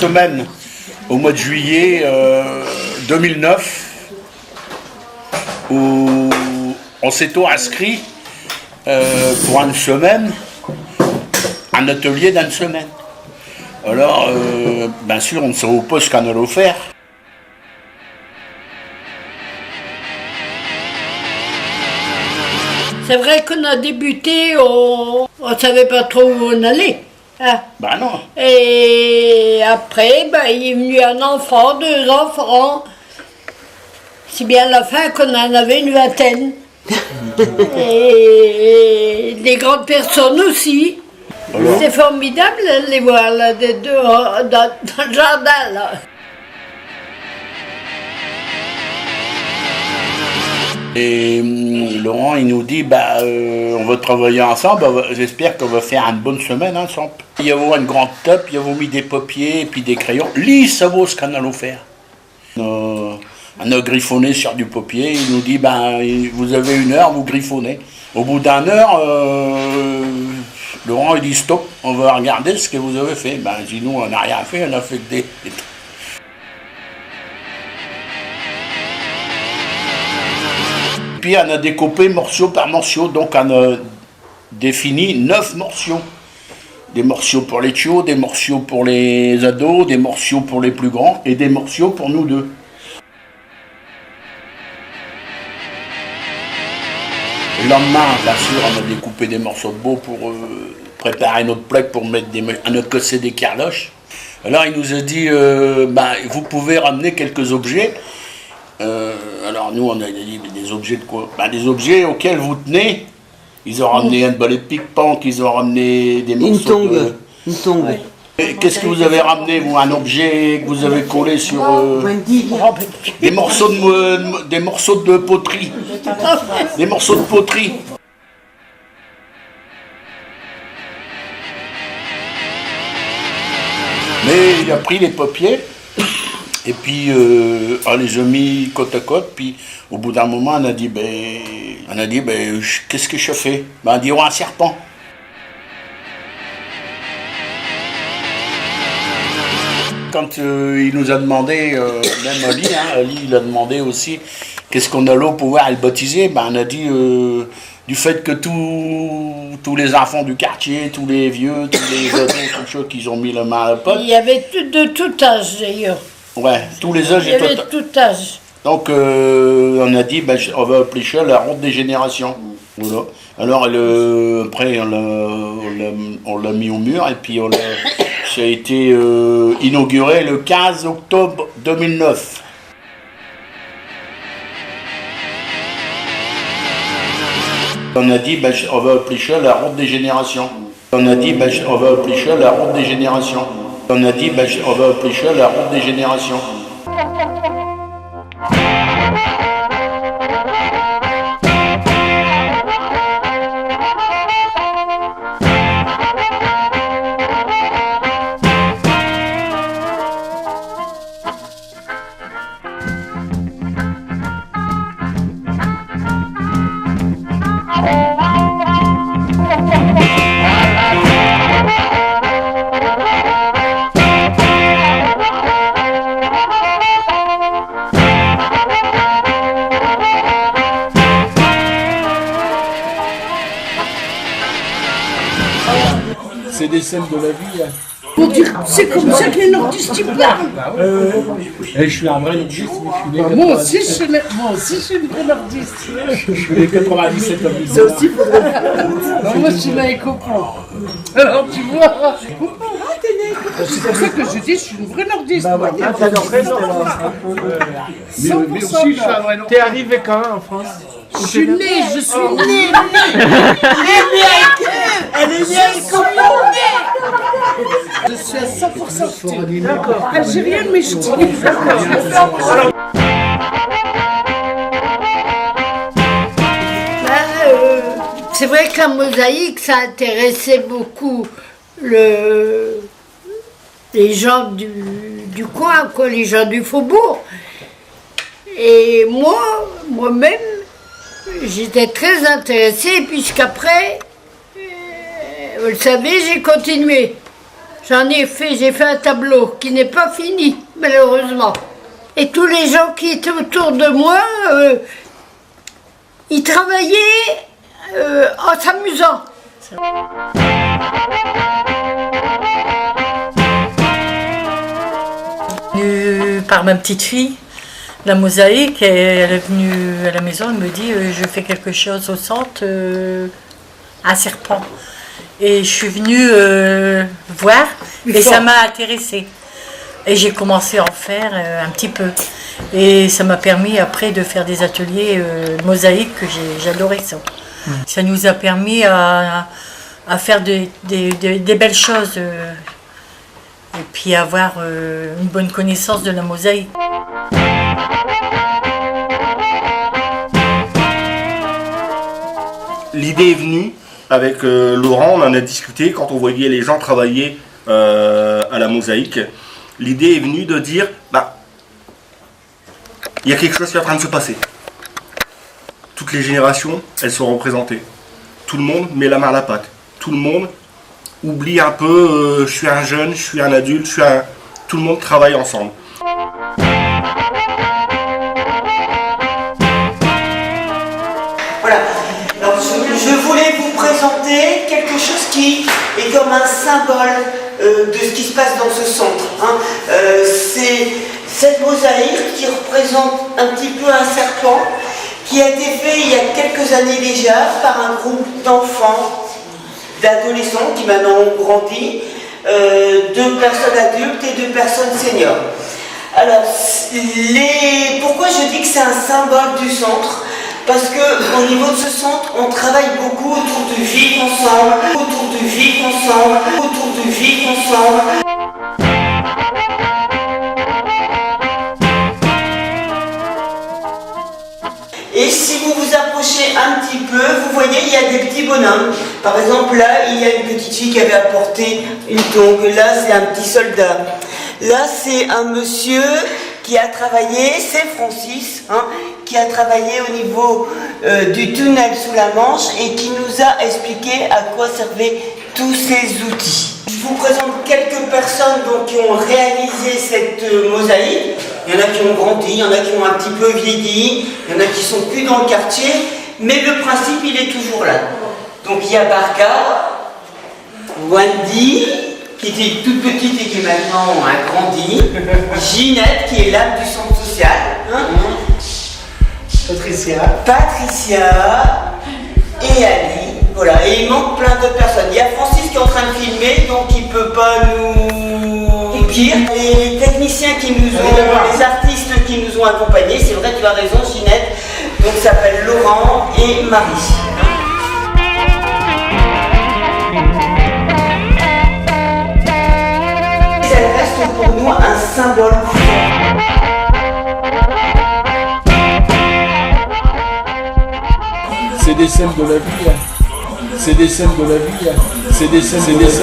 semaine au mois de juillet 2009 où on s'est inscrit pour une semaine, un atelier d'une semaine. Alors, bien sûr, on ne savait pas ce qu'on allait faire. C'est vrai qu'on a débuté, on ne savait pas trop où on allait. Hein. Ben non. Et après, il est venu un enfant, 2 enfants. Si bien à la fin qu'on en avait une vingtaine. Et des grandes personnes aussi. Alors. C'est formidable de les voir là, dans le jardin. Là. Et Laurent, il nous dit, on va travailler ensemble, j'espère qu'on va faire une bonne semaine ensemble. Il y a une grande table, il y a mis des papiers et puis des crayons. Lui, il savait ce qu'on allait faire. On a griffonné sur du papier, il nous dit, vous avez 1 heure, vous griffonnez. Au bout d'1 heure, Laurent, il dit, stop, on va regarder ce que vous avez fait. Dis nous, on n'a rien fait, on a fait que des... Puis on a découpé morceau par morceau, donc on a défini 9 morceaux. Des morceaux pour les tuyaux, des morceaux pour les ados, des morceaux pour les plus grands et des morceaux pour nous deux. Le lendemain, bien sûr, on a découpé des morceaux de bois pour préparer notre plaque pour mettre on a cassé des carloches. Alors il nous a dit, vous pouvez ramener quelques objets. Alors nous on a dit des objets de quoi? Des objets auxquels vous tenez. Ils ont ramené un balai de pique-panque, ils ont ramené des morceaux de... Une tongue. Qu'est-ce que vous avez ramené, vous? Un objet que vous avez collé sur... des morceaux de poterie. Des morceaux de poterie. Mais il a pris les papiers. Et puis, on les a mis côte à côte, puis au bout d'un moment, on a dit, qu'est-ce que je fais? On dit, un serpent. Quand il nous a demandé, même Ali, il a demandé aussi, qu'est-ce qu'on allait pouvoir le baptiser? On a dit, du fait que tous les enfants du quartier, tous les vieux, tous les ados, tous ceux qui ont mis la main à la pote. Il y avait de tout âge d'ailleurs. Ouais, tous les âges. Il y avait tout âge. Donc on a dit, on va appeler ça la ronde des générations. Voilà. Alors après on l'a mis au mur et puis ça a été inauguré le 15 octobre 2009. On a dit, on va appeler ça la ronde des générations. On a dit, on va appeler ça la ronde des générations. On a dit, on va appeler ça la ronde des générations. C'est des scènes de la vie. C'est comme ça que les nordistes y parlent. Je suis un vrai nordiste. Moi aussi, je suis une vraie nordiste. Je suis les 97 comme Ça aussi, moi, je suis né avec copain. Alors, tu vois. C'est pour ça que je dis, je suis une vraie nordiste. T'as donc raison. Mais aussi, je suis un vrai nordiste. T'es arrivé quand en France? Je suis née. Elle est née avec copain. Je suis à 100% D'accord. algérienne, mais je dis. C'est vrai que la mosaïque, ça intéressait beaucoup les gens du coin, les gens du faubourg. Et moi-même, j'étais très intéressée, puisqu'après, vous le savez, j'ai continué. j'ai fait un tableau qui n'est pas fini, malheureusement. Et tous les gens qui étaient autour de moi, ils travaillaient en s'amusant. Venue par ma petite fille, la mosaïque, et elle est venue à la maison, elle me dit je fais quelque chose au centre, un serpent. Et je suis venue voir et ça m'a intéressée. Et j'ai commencé à en faire un petit peu. Et ça m'a permis après de faire des ateliers mosaïques que j'adorais ça. Ça nous a permis à faire des belles choses et puis avoir une bonne connaissance de la mosaïque. L'idée est venue avec Laurent, on en a discuté quand on voyait les gens travailler à la mosaïque. L'idée est venue de dire, il y a quelque chose qui est en train de se passer. Toutes les générations, elles sont représentées. Tout le monde met la main à la pâte. Tout le monde oublie un peu, je suis un jeune, je suis un adulte, tout le monde travaille ensemble. Voilà. Alors, je voulais vous présenter quelque chose qui est comme un symbole de ce qui se passe dans ce centre. C'est cette mosaïque qui représente un petit peu un serpent qui a été fait il y a quelques années déjà par un groupe d'enfants, d'adolescents qui maintenant ont grandi, 2 personnes adultes et 2 personnes seniors. Alors, pourquoi je dis que c'est un symbole du centre? Parce qu'au niveau de ce centre, on travaille beaucoup autour du vivre ensemble, autour du vivre ensemble, autour du vivre ensemble. Et si vous vous approchez un petit peu, vous voyez, il y a des petits bonhommes. Par exemple, là, il y a une petite fille qui avait apporté une tongue. Là, c'est un petit soldat. Là, c'est un monsieur qui a travaillé, c'est Francis, qui a travaillé au niveau du tunnel sous la Manche et qui nous a expliqué à quoi servaient tous ces outils. Je vous présente quelques personnes donc, qui ont réalisé cette mosaïque. Il y en a qui ont grandi, il y en a qui ont un petit peu vieilli, il y en a qui sont plus dans le quartier, mais le principe il est toujours là. Donc il y a Barca, Wendy, qui était toute petite et qui maintenant a grandi, Ginette qui est l'âme du centre social, Patricia et Ali. Voilà, et il manque plein d'autres personnes. Il y a Francis qui est en train de filmer, donc il ne peut pas nous dire. Les techniciens qui nous ont, les artistes qui nous ont accompagnés, c'est vrai, tu as raison Ginette, donc ça s'appelle Laurent et Marie. Elle reste pour nous un symbole fort. C'est des scènes de la vie. C'est des scènes de la vie. C'est des scènes de la vie.